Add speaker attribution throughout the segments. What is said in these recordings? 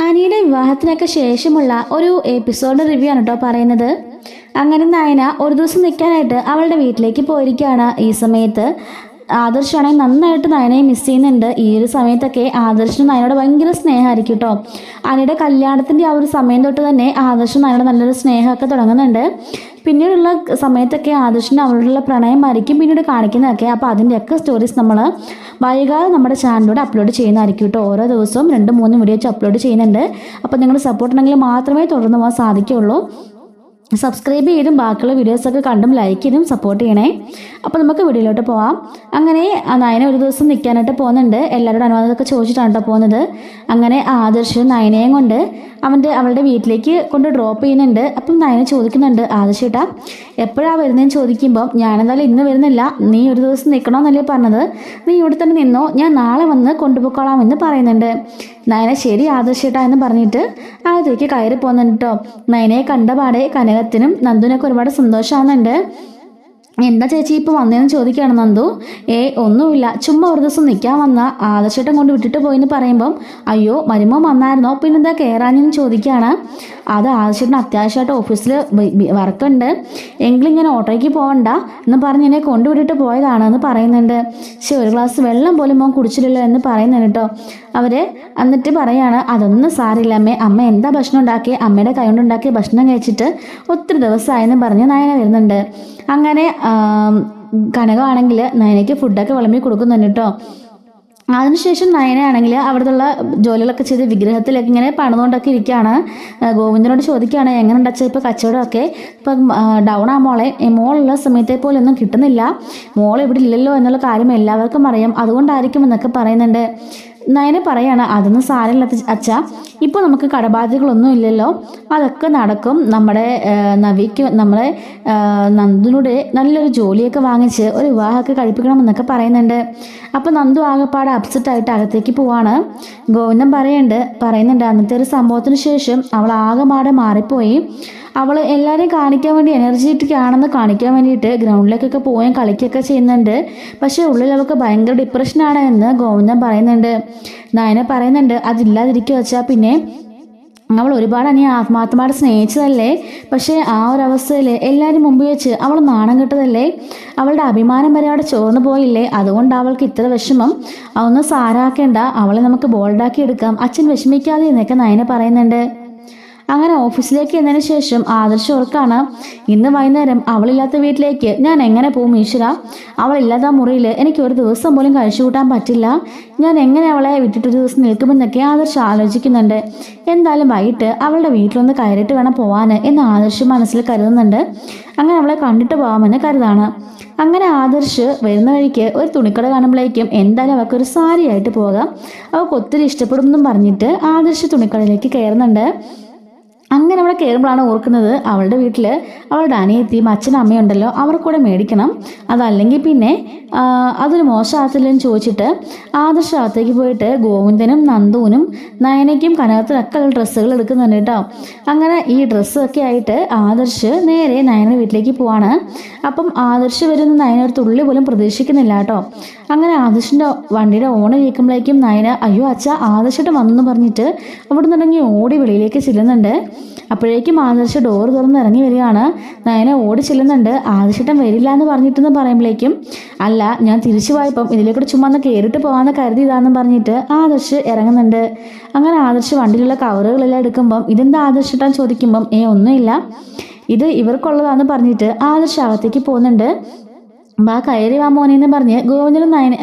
Speaker 1: അനിയുടെ വിവാഹത്തിനൊക്കെ ശേഷമുള്ള ഒരു എപ്പിസോഡ് റിവ്യൂ ആണ് കേട്ടോ പറയുന്നത്. അങ്ങനെ നയന ഒരു ദിവസം നിൽക്കാനായിട്ട് അവളുടെ വീട്ടിലേക്ക് പോയിരിക്കുകയാണ്. ഈ സമയത്ത് ആദർശാണെങ്കിൽ നന്നായിട്ട് നയനയെ മിസ് ചെയ്യുന്നുണ്ട്. ഈ ഒരു സമയത്തൊക്കെ ആദർശിന് നയനോട് ഭയങ്കര സ്നേഹമായിരിക്കും കേട്ടോ. അനിയുടെ കല്യാണത്തിൻ്റെ ആ ഒരു സമയം തൊട്ട് തന്നെ ആദർശ് നയനോട് നല്ലൊരു സ്നേഹമൊക്കെ തുടങ്ങുന്നുണ്ട്. പിന്നീടുള്ള സമയത്തൊക്കെ ആദർശിന് അവളുള്ള പ്രണയമായിരിക്കും പിന്നീട് കാണിക്കുന്നതൊക്കെ. അപ്പോൾ അതിൻ്റെയൊക്കെ സ്റ്റോറീസ് നമ്മൾ വൈകാതെ നമ്മുടെ ചാനലിലൂടെ അപ്ലോഡ് ചെയ്യുന്നതായിരിക്കും കേട്ടോ. ഓരോ ദിവസവും 2-3 വീഡിയോ വെച്ച് അപ്ലോഡ് ചെയ്യുന്നുണ്ട്. അപ്പോൾ നിങ്ങളുടെ സപ്പോർട്ട് ഉണ്ടെങ്കിൽ മാത്രമേ തുടർന്ന് പോകാൻ സാധിക്കുകയുള്ളൂ. സബ്സ്ക്രൈബ് ചെയ്തും ബാക്കിയുള്ള വീഡിയോസൊക്കെ കണ്ടും ലൈക്ക് ചെയ്തും സപ്പോർട്ട് ചെയ്യണേ. അപ്പോൾ നമുക്ക് വീഡിയോയിലോട്ട് പോവാം. അങ്ങനെ നയന ഒരു ദിവസം നിൽക്കാനായിട്ട് പോകുന്നുണ്ട്. എല്ലാവരുടെ അനുവാദമൊക്കെ ചോദിച്ചിട്ടാണ് കേട്ടോ പോകുന്നത്. അങ്ങനെ ആദർശ് നയനയും കൊണ്ട് അവളുടെ വീട്ടിലേക്ക് കൊണ്ട് ഡ്രോപ്പ് ചെയ്യുന്നുണ്ട്. അപ്പം നയന ചോദിക്കുന്നുണ്ട്, ആദർശേട്ടാ എപ്പോഴാണ് വരുന്നതെന്ന് ചോദിക്കുമ്പോൾ ഞാനെന്തായാലും ഇന്ന് വരുന്നില്ല, നീ ഒരു ദിവസം നിൽക്കണമെന്നല്ലേ പറഞ്ഞത്, നീ ഇവിടെ തന്നെ നിന്നോ, ഞാൻ നാളെ വന്ന് കൊണ്ടുപോയിക്കോളാം എന്ന് പറയുന്നുണ്ട്. നയന ശരി ആദർശേട്ടാ എന്ന് പറഞ്ഞിട്ട് അകത്തേക്ക് കയറി പോകുന്നുണ്ട് കേട്ടോ. നയനയെ കണ്ടപാടെ കനകത്തിനും നന്ദുവിനൊക്കെ ഒരുപാട് സന്തോഷമാകുന്നുണ്ട്. എന്താ ചേച്ചി ഇപ്പോൾ വന്നതെന്ന് ചോദിക്കുകയാണ് നന്ദു. ഒന്നുമില്ല, ചുമ്മാ ഒരു ദിവസം നിൽക്കാൻ വന്ന ആദർശേട്ടൻ കൊണ്ട് വിട്ടിട്ട് പോയിന്ന് പറയുമ്പം അയ്യോ മരുമോൻ വന്നായിരുന്നോ പിന്നെന്താ കയറാനെന്ന് ചോദിക്കുകയാണ്. അത് ആദർശേട്ടൻ അത്യാവശ്യമായിട്ട് ഓഫീസിൽ വർക്കുണ്ട്, എങ്കിലും ഞാൻ ഓട്ടോയ്ക്ക് പോകണ്ട എന്ന് പറഞ്ഞ് എന്നെ കൊണ്ടുവിട്ടിട്ട് പോയതാണ് എന്ന് പറയുന്നുണ്ട്. ഒരു ഗ്ലാസ് വെള്ളം പോലും മോൻ കുടിച്ചില്ലല്ലോ എന്ന് പറയുന്നുണ്ട് കേട്ടോ. എന്നിട്ട് പറയാണ് അതൊന്നും സാരില്ല അമ്മേ, അമ്മ എന്താ ഭക്ഷണം ഉണ്ടാക്കി, അമ്മയുടെ കൈ കൊണ്ടുണ്ടാക്കിയ ഭക്ഷണം കഴിച്ചിട്ട് ഒത്തിരി ദിവസമായെന്ന് പറഞ്ഞ് നയന വരുന്നുണ്ട്. അങ്ങനെ കനകമാണെങ്കിൽ നയനയ്ക്ക് ഫുഡൊക്കെ വിളമ്പി കൊടുക്കുന്നുണ്ട് കേട്ടോ. അതിനുശേഷം നയനയാണെങ്കിൽ അവിടുത്തെ ജോലികളൊക്കെ ചെയ്ത് വിഗ്രഹത്തിലൊക്കെ ഇങ്ങനെ പണിതുകൊണ്ടൊക്കെ ഇരിക്കുകയാണ്. ഗോവിന്ദനോട് ചോദിക്കുകയാണ് എങ്ങനെ ഉണ്ടച്ചാൽ ഇപ്പോൾ കച്ചവടമൊക്കെ ഇപ്പം ഡൗൺ ആ മോളെ, മോളുള്ള സമയത്തെ പോലെ ഒന്നും കിട്ടുന്നില്ല, മോൾ ഇവിടെ ഇല്ലല്ലോ എന്നുള്ള കാര്യം എല്ലാവർക്കും അറിയാം, അതുകൊണ്ടായിരിക്കും എന്നൊക്കെ പറയുന്നുണ്ട്. നയന പറയാണ് അതൊന്നും സാരമില്ല അച്ഛാ, ഇപ്പോൾ നമുക്ക് കടബാധ്യതകളൊന്നും ഇല്ലല്ലോ, അതൊക്കെ നടക്കും, നമ്മുടെ നന്ദുനോട് നല്ലൊരു ജോലിയൊക്കെ വാങ്ങിച്ച് ഒരു വിവാഹമൊക്കെ കഴിപ്പിക്കണമെന്നൊക്കെ പറയുന്നുണ്ട്. അപ്പോൾ നന്ദു ആകെപ്പാടെ അപ്സെറ്റായിട്ട് അകത്തേക്ക് പോവാണ്. ഗോവിന്ദൻ പറയുന്നുണ്ട് അന്നത്തെ ഒരു സംഭവത്തിന് ശേഷം അവൾ ആകെപ്പാടെ മാറിപ്പോയി. അവൾ എല്ലാവരെയും കാണിക്കാൻ വേണ്ടി എനർജറ്റിക് ആണെന്ന് കാണിക്കാൻ വേണ്ടിയിട്ട് ഗ്രൗണ്ടിലേക്കൊക്കെ പോയി കളിക്കുകയൊക്കെ ചെയ്യുന്നുണ്ട്. പക്ഷേ ഉള്ളിൽ അവൾക്ക് ഭയങ്കര ഡിപ്രഷനാണ് എന്ന് ഗോവിന്ദൻ പറയുന്നുണ്ട്. നയന പറയുന്നുണ്ട് അതില്ലാതിരിക്കുക വെച്ചാൽ പിന്നെ അവൾ ഒരുപാട് ആത്മാർത്ഥമായിട്ട് സ്നേഹിച്ചതല്ലേ, പക്ഷേ ആ ഒരു അവസ്ഥയിൽ എല്ലാവരും മുമ്പ് വെച്ച് അവൾ നാണം കെട്ടതല്ലേ, അവളുടെ അഭിമാനം വരെ അവിടെ ചോർന്നു പോയില്ലേ, അതുകൊണ്ട് അവൾക്ക് ഇത്ര വിഷമം, അതൊന്നും സാരാക്കേണ്ട, അവളെ നമുക്ക് ബോൾഡാക്കി എടുക്കാം, അച്ഛൻ വിഷമിക്കാതെ എന്നൊക്കെ നയന പറയുന്നുണ്ട്. അങ്ങനെ ഓഫീസിലേക്ക് എന്നതിന് ശേഷം ആദർശ് ഓർക്കാണ് ഇന്ന് വൈകുന്നേരം അവളില്ലാത്ത വീട്ടിലേക്ക് ഞാൻ എങ്ങനെ പോകും ഈശ്വര, അവളില്ലാത്ത മുറിയിൽ എനിക്ക് ഒരു ദിവസം പോലും കഴിച്ചു കൂട്ടാൻ പറ്റില്ല, ഞാൻ എങ്ങനെ അവളെ വിട്ടിട്ടൊരു ദിവസം നിൽക്കുമെന്നൊക്കെ ആദർശ് ആലോചിക്കുന്നുണ്ട്. എന്തായാലും വൈകിട്ട് അവളുടെ വീട്ടിലൊന്ന് കയറിയിട്ട് വേണം പോവാൻ എന്ന് ആദർശ് മനസ്സിൽ കരുതുന്നുണ്ട്. അങ്ങനെ അവളെ കണ്ടിട്ട് പോകാമെന്ന് കരുതാണ്. അങ്ങനെ ആദർശ് വരുന്ന വഴിക്ക് ഒരു തുണിക്കട കാണുമ്പോഴേക്കും എന്തായാലും അവൾക്കൊരു സാരിയായിട്ട് പോകാം, അവൾക്ക് ഒത്തിരി ഇഷ്ടപ്പെടുമെന്നും പറഞ്ഞിട്ട് ആദർശ് തുണിക്കടയിലേക്ക് കയറുന്നുണ്ട്. അങ്ങനെ അവിടെ കയറുമ്പോഴാണ് ഓർക്കുന്നത് അവളുടെ വീട്ടിൽ അവളുടെ അനിയത്തിയും അച്ഛനും അമ്മയും ഉണ്ടല്ലോ, അവർക്കൂടെ മേടിക്കണം, അതല്ലെങ്കിൽ പിന്നെ അതൊരു മോശമാകത്തില്ലെന്ന് ചോദിച്ചിട്ട് ആദർശത്തേക്ക് പോയിട്ട് ഗോവിന്ദനും നന്ദുവിനും നയനയ്ക്കും കനകത്തിനൊക്കെ ഡ്രസ്സുകൾ എടുക്കുന്നുണ്ട് കേട്ടോ. അങ്ങനെ ഈ ഡ്രസ്സൊക്കെ ആയിട്ട് ആദർശ് നേരെ നയന വീട്ടിലേക്ക് പോവാണ്. അപ്പം ആദർശ് വരുന്ന നയന ഒരു തുള്ളി പോലും പ്രതീക്ഷിക്കുന്നില്ല കേട്ടോ. അങ്ങനെ ആദർശിൻ്റെ വണ്ടിയുടെ ഓണ് കേൾക്കുമ്പോഴേക്കും നയന അയ്യോ അച്ഛ ആദർശിട്ട് വന്നെന്ന് പറഞ്ഞിട്ട് അവിടെ നിന്നിറങ്ങി ഓടി വെളിയിലേക്ക് ചെല്ലുന്നുണ്ട്. അപ്പോഴേക്കും ആദർശ് ഡോർ തുറന്ന് ഇറങ്ങി വരികയാണ്. നയന ഓടി ചെല്ലുന്നുണ്ട്. ആദർശിട്ടം വരില്ല എന്ന് പറഞ്ഞിട്ടെന്ന് പറയുമ്പോഴേക്കും അല്ല ഞാൻ തിരിച്ചു പോയപ്പം ഇതിലേക്കൂടെ ചുമ്മാ ഒന്ന് കയറിയിട്ട് പോകാമെന്ന് കരുതിയതാണെന്ന് പറഞ്ഞിട്ട് ആദർശ് ഇറങ്ങുന്നുണ്ട്. അങ്ങനെ ആദർശ് വണ്ടിയിലുള്ള കവറുകളെല്ലാം എടുക്കുമ്പം ഇതെന്താ ആദർശിട്ടാൻ ചോദിക്കുമ്പം ഒന്നുമില്ല, ഇത് ഇവർക്കുള്ളതാണെന്ന് പറഞ്ഞിട്ട് ആദർശ് അകത്തേക്ക് പോകുന്നുണ്ട്. കയറി വാ മോനെന്ന് പറഞ്ഞ് ഗോവിന്ദനും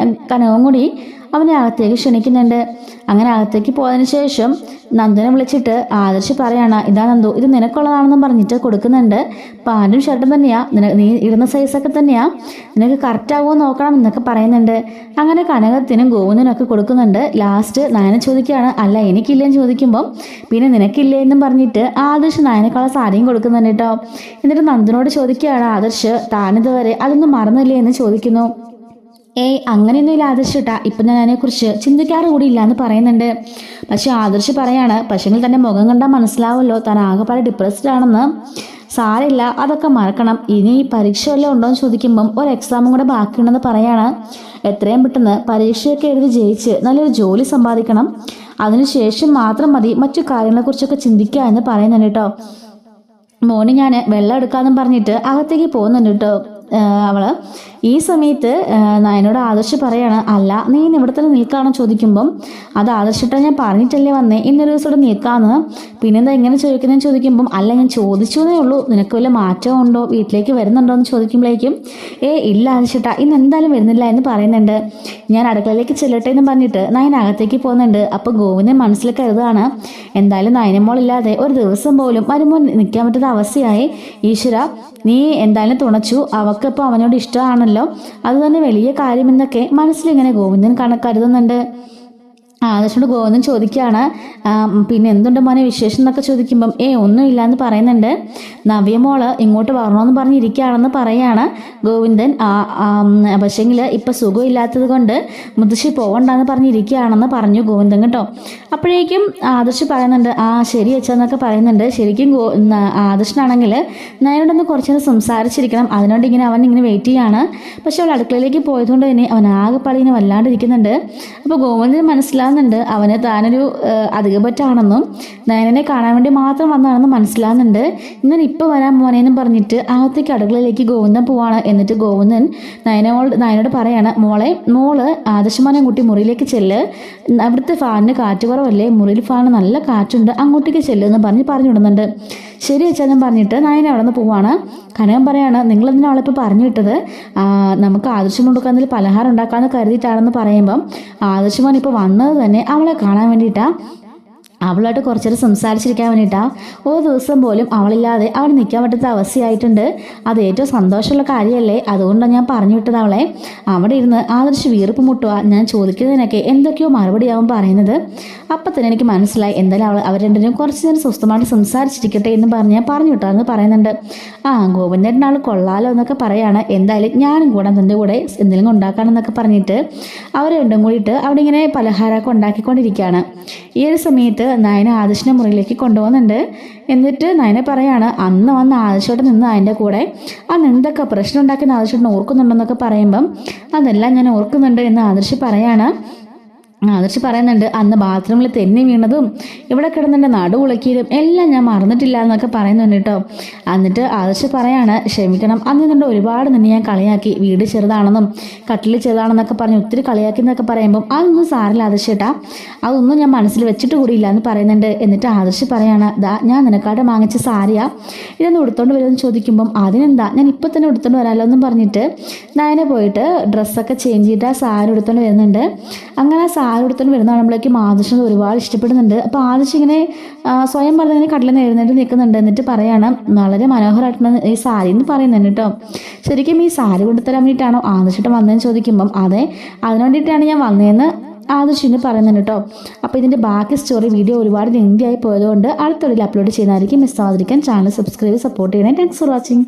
Speaker 1: കനവും കൂടി അവനെ അകത്തേക്ക് ക്ഷണിക്കുന്നുണ്ട്. അങ്ങനെ അകത്തേക്ക് പോയതിനു ശേഷം നന്ദുനെ വിളിച്ചിട്ട് ആദർശ് പറയാണ് ഇതാ നന്ദു, ഇത് നിനക്കുള്ളതാണെന്നും പറഞ്ഞിട്ട് കൊടുക്കുന്നുണ്ട്. പാൻറ്റും ഷർട്ടും തന്നെയാ, നീ ഇടുന്ന സൈസൊക്കെ തന്നെയാ, നിനക്ക് കറക്റ്റ് ആവുമോ നോക്കണം എന്നൊക്കെ പറയുന്നുണ്ട്. അങ്ങനെ കനകത്തിനും ഗോവിന്ദനും ഒക്കെ കൊടുക്കുന്നുണ്ട്. ലാസ്റ്റ് നയന ചോദിക്കുകയാണ് അല്ല എനിക്കില്ലേന്ന് ചോദിക്കുമ്പോൾ പിന്നെ നിനക്കില്ലേ എന്നും പറഞ്ഞിട്ട് ആദർശ് നയനക്കുള്ള സാരിയും കൊടുക്കുന്നുണ്ട് കേട്ടോ. എന്നിട്ട് നന്ദനോട് ചോദിക്കുകയാണ് ആദർശ് താനിതുവരെ അതൊന്നും മറന്നില്ലേ എന്ന് ചോദിക്കുന്നു. അങ്ങനെയൊന്നും ഇല്ല ആദർശിട്ടാ, ഇപ്പം ഞാൻ അതിനെക്കുറിച്ച് ചിന്തിക്കാറ് കൂടി ഇല്ല എന്ന് പറയുന്നുണ്ട്. പക്ഷെ ആദർശ് പറയാണ് പക്ഷെങ്കിൽ തൻ്റെ മുഖം കണ്ടാൽ മനസ്സിലാവുമല്ലോ താൻ ആകെപ്പാടെ ഡിപ്രസ്ഡ് ആണെന്ന്, സാരമില്ല അതൊക്കെ മറക്കണം, ഇനി പരീക്ഷ വല്ലതും ഉണ്ടോ എന്ന് ചോദിക്കുമ്പം ഒരു എക്സാമും കൂടെ ബാക്കിയുണ്ടെന്ന് പറയാണ്. എത്രയും പെട്ടെന്ന് പരീക്ഷയൊക്കെ എഴുതി ജയിച്ച് നല്ലൊരു ജോലി സമ്പാദിക്കണം, അതിനുശേഷം മാത്രം മതി മറ്റു കാര്യങ്ങളെക്കുറിച്ചൊക്കെ ചിന്തിക്കുക എന്ന് പറയുന്നുണ്ട് കേട്ടോ. മോന് ഞാൻ വെള്ളം എടുക്കാമെന്നും പറഞ്ഞിട്ട് അകത്തേക്ക് പോകുന്നുണ്ട് കേട്ടോ അവള്. ഈ സമയത്ത് നയനോട് ആദർശ് പറയാണ്, അല്ല നീ ഇവിടെ തന്നെ നിൽക്കാണോ ചോദിക്കുമ്പം, അത് ആദർശിട്ടാ ഞാൻ പറഞ്ഞിട്ടല്ലേ വന്നേ ഇന്നൊരു ദിവസം ഇവിടെ നിൽക്കാമെന്ന്, പിന്നെന്താ ഇങ്ങനെ ചോദിക്കുന്നതെന്ന് ചോദിക്കുമ്പം, അല്ല ഞാൻ ചോദിച്ചു എന്നേ ഉള്ളൂ, നിനക്ക് വല്ല മാറ്റവും ഉണ്ടോ, വീട്ടിലേക്ക് വരുന്നുണ്ടോ എന്ന് ചോദിക്കുമ്പോഴേക്കും ഇല്ല ആദർശിട്ടാ ഇന്ന് എന്തായാലും വരുന്നില്ല എന്ന് പറയുന്നുണ്ട്. ഞാൻ അടുക്കളയിലേക്ക് ചെല്ലട്ടെ എന്ന് പറഞ്ഞിട്ട് നയൻ അകത്തേക്ക് പോകുന്നുണ്ട്. അപ്പോൾ ഗോവിന്ദൻ മനസ്സിൽ കരുതാണ്, എന്തായാലും നയനമോളില്ലാതെ ഒരു ദിവസം പോലും വരുമ്പോൾ നിൽക്കാൻ പറ്റുന്ന അവസ്ഥയായി. ഈശ്വര നീ എന്തായാലും തുണച്ചു, അവൾക്കിപ്പോൾ അവനോട് ഇഷ്ടമാണല്ലോ, അത് തന്നെ വലിയ കാര്യമെന്നൊക്കെ മനസ്സിലിങ്ങനെ ഗോവിന്ദൻ കരുതുന്നുണ്ട്. ആദർശോട് ഗോവിന്ദൻ ചോദിക്കുകയാണ്, പിന്നെ എന്തുണ്ട് മോനെ വിശേഷം എന്നൊക്കെ ചോദിക്കുമ്പം ഒന്നുമില്ല എന്ന് പറയുന്നുണ്ട്. നവ്യമോള് ഇങ്ങോട്ട് വരണമെന്ന് പറഞ്ഞിരിക്കുകയാണെന്ന് പറയാണ് ഗോവിന്ദൻ. പക്ഷേങ്കിൽ ഇപ്പം സുഖമില്ലാത്തത് കൊണ്ട് മുത്തശ്ശി പോകണ്ടെന്ന് പറഞ്ഞിരിക്കുകയാണെന്ന് പറഞ്ഞു ഗോവിന്ദൻ കേട്ടോ. അപ്പോഴേക്കും ആദർശ് പറയുന്നുണ്ട്, ശരി അച്ഛന്നൊക്കെ പറയുന്നുണ്ട്. ശരിക്കും ആദർശനാണെങ്കിൽ നയനോടൊന്ന് കുറച്ച് നേരം സംസാരിച്ചിരിക്കണം, അതിനോട് അവൻ ഇങ്ങനെ വെയിറ്റ് ചെയ്യാണ്. പക്ഷെ അവൾ അടുക്കളയിലേക്ക് പോയതുകൊണ്ട് തന്നെ അവൻ ആകെ പളിങ്ങനെ വല്ലാണ്ടിരിക്കുന്നുണ്ട്. അപ്പോൾ ഗോവിന്ദന് മനസ്സിലാവുന്നുണ്ട് അവന് താനൊരു അധികപറ്റാണെന്നും നയനനെ കാണാൻ വേണ്ടി മാത്രം വന്നതാണെന്ന് മനസ്സിലാവുന്നുണ്ട്. ഇങ്ങനെ ഇപ്പോൾ വരാൻ മോനെന്നും പറഞ്ഞിട്ട് അകത്തേക്ക് അടുക്കളയിലേക്ക് ഗോവിന്ദൻ പോവാണ്. എന്നിട്ട് ഗോവിന്ദൻ നയനോട് പറയാണ്, മോള് ആദർശമാനെ കൂട്ടി മുറിയിലേക്ക് ചെല്ല്, അവിടുത്തെ ഫാനിന് കാറ്റ് കുറവല്ലേ, മുറിയിൽ ഫാന് നല്ല കാറ്റുണ്ട്, അങ്ങോട്ടേക്ക് ചെല്ലുമെന്ന് പറഞ്ഞു വിടുന്നുണ്ട്. ശരി അച്ഛനും പറഞ്ഞിട്ട് നയന അവിടെ നിന്ന് പോവാണ്. കനകം പറയാണ്, നിങ്ങളെന്തിനാ അവളിപ്പോൾ പറഞ്ഞു വിട്ടത്, നമുക്ക് ആദർശം കൊടുക്കുന്നതിൽ പലഹാരം ഉണ്ടാക്കാമെന്ന് കരുതിയിട്ടാണെന്ന് പറയുമ്പം ആദർശമോൻ ഇപ്പോൾ വന്നത് തന്നെ അവളെ കാണാൻ വേണ്ടിയിട്ടാണ്, അവളായിട്ട് കുറച്ചേരം സംസാരിച്ചിരിക്കാൻ വേണ്ടിയിട്ടാണ്. ഒരു ദിവസം പോലും അവളില്ലാതെ അവൾ നിൽക്കാൻ പറ്റാത്ത അവസ്ഥയായിട്ടുണ്ട്. അത് ഏറ്റവും സന്തോഷമുള്ള കാര്യമല്ലേ, അതുകൊണ്ടാണ് ഞാൻ പറഞ്ഞു വിട്ടത് അവളെ. അവിടെ ഇരുന്ന് ആദർശ് വീർപ്പ് മുട്ടുക, ഞാൻ ചോദിക്കുന്നതിനൊക്കെ എന്തൊക്കെയോ മറുപടിയാവും പറയുന്നത്. അപ്പം തന്നെ എനിക്ക് മനസ്സിലായി എന്തായാലും അവർ രണ്ടിനും കുറച്ച് നേരം സ്വസ്ഥമായിട്ട് സംസാരിച്ചിരിക്കട്ടെ എന്ന് പറഞ്ഞ് പറഞ്ഞു വിട്ടാന്ന് പറയുന്നുണ്ട്. ഗോവിന്ദൻ്റെ ആൾ കൊള്ളാലോ എന്നൊക്കെ പറയാണ്. എന്തായാലും ഞാനും കൂടെ തൻ്റെ കൂടെ എന്തെങ്കിലും ഉണ്ടാക്കാനെന്നൊക്കെ പറഞ്ഞിട്ട് അവർ രണ്ടും കൂടിയിട്ട് അവിടെ ഇങ്ങനെ പലഹാരമൊക്കെ ഉണ്ടാക്കിക്കൊണ്ടിരിക്കുകയാണ്. ഈ ഒരു സമയത്ത് നയന ആദർശിനെ മുറിയിലേക്ക് കൊണ്ടുപോകുന്നുണ്ട്. എന്നിട്ട് നയനെ പറയാണ്, അന്ന് വന്ന് ആദർശോട്ട് നിന്ന് അതിൻ്റെ കൂടെ അന്ന് എന്തൊക്കെ പ്രശ്നം ഉണ്ടാക്കുന്ന ആദർശോട്ടിനെ ഓർക്കുന്നുണ്ടെന്നൊക്കെ പറയുമ്പം അതെല്ലാം ഞാൻ ഓർക്കുന്നുണ്ട് എന്ന് ആദർശ് പറയാണ്. ആദർശ് പറയുന്നുണ്ട്, അന്ന് ബാത്റൂമിൽ തെന്നി വീണതും ഇവിടെ കിടന്നിട്ട് നടുവുളക്കിയതും എല്ലാം ഞാൻ മറന്നിട്ടില്ല എന്നൊക്കെ പറയുന്നുണ്ട് കേട്ടോ. എന്നിട്ട് ആദർശ് പറയാണ്, ക്ഷമിക്കണം, അന്ന് നിന്നുണ്ട് ഒരുപാട് നിന്നെ ഞാൻ കളിയാക്കി, വീട് ചെറുതാണെന്നും കട്ടിൽ ചെറുതാണെന്നൊക്കെ പറഞ്ഞ് ഒത്തിരി കളിയാക്കി എന്നൊക്കെ പറയുമ്പം അതൊന്നും സാറില്ല ആദർശേട്ടാ, അതൊന്നും ഞാൻ മനസ്സിൽ വെച്ചിട്ട് കൂടിയില്ല എന്ന് പറയുന്നുണ്ട്. എന്നിട്ട് ആദർശ് പറയാണ്, ഞാൻ നിനക്കാട് വാങ്ങിച്ച സാരിയാ, ഇതൊന്ന് ഉടുത്തോണ്ട് വരുമെന്ന് ചോദിക്കുമ്പം അതിനെന്താ ഞാൻ ഇപ്പം തന്നെ ഉടുത്തോണ്ട് വരാമല്ലോ എന്നും പറഞ്ഞിട്ട് നയനെ പോയിട്ട് ഡ്രസ്സൊക്കെ ചേഞ്ച് ചെയ്തിട്ട് ആ സാരി ഉടുത്തോണ്ട് വരുന്നുണ്ട്. അങ്ങനെ സാരി ഉടുത്തോണ്ട് വരുന്ന കാണുമ്പോഴേക്കും ആദർശം ഒരുപാട് ഇഷ്ടപ്പെടുന്നുണ്ട്. അപ്പോൾ ആദർശം ഇങ്ങനെ സ്വയം പറഞ്ഞിങ്ങനെ കടലിൽ എഴുന്നേറ്റ് നിൽക്കുന്നുണ്ട്. എന്നിട്ട് പറയാണ്, വളരെ മനോഹരമായിട്ടാണ് ഈ സാരി എന്ന് പറയുന്നുണ്ട് കേട്ടോ. ശരിക്കും ഈ സാരി കൊണ്ടുതരാൻ വേണ്ടിയിട്ടാണോ ആദർശിട്ട് വന്നതെന്ന് ചോദിക്കുമ്പം അതെ, അതിനു വേണ്ടിയിട്ടാണ് ഞാൻ വന്നതെന്ന് ആദർശിന് പറയുന്നുണ്ട് കേട്ടോ. അപ്പോൾ ഇതിൻ്റെ ബാക്കി സ്റ്റോറി വീഡിയോ ഒരുപാട് ലെങ്തി ആയി പോയതുകൊണ്ട് അടുത്തൊരു അപ്ലോഡ് ചെയ്യുന്നതായിരിക്കും. മിസ് ആവാതിരിക്കാൻ ചാനൽ സബ്സ്ക്രൈബ് സപ്പോർട്ട് ചെയ്യണേ. Thanks for watching.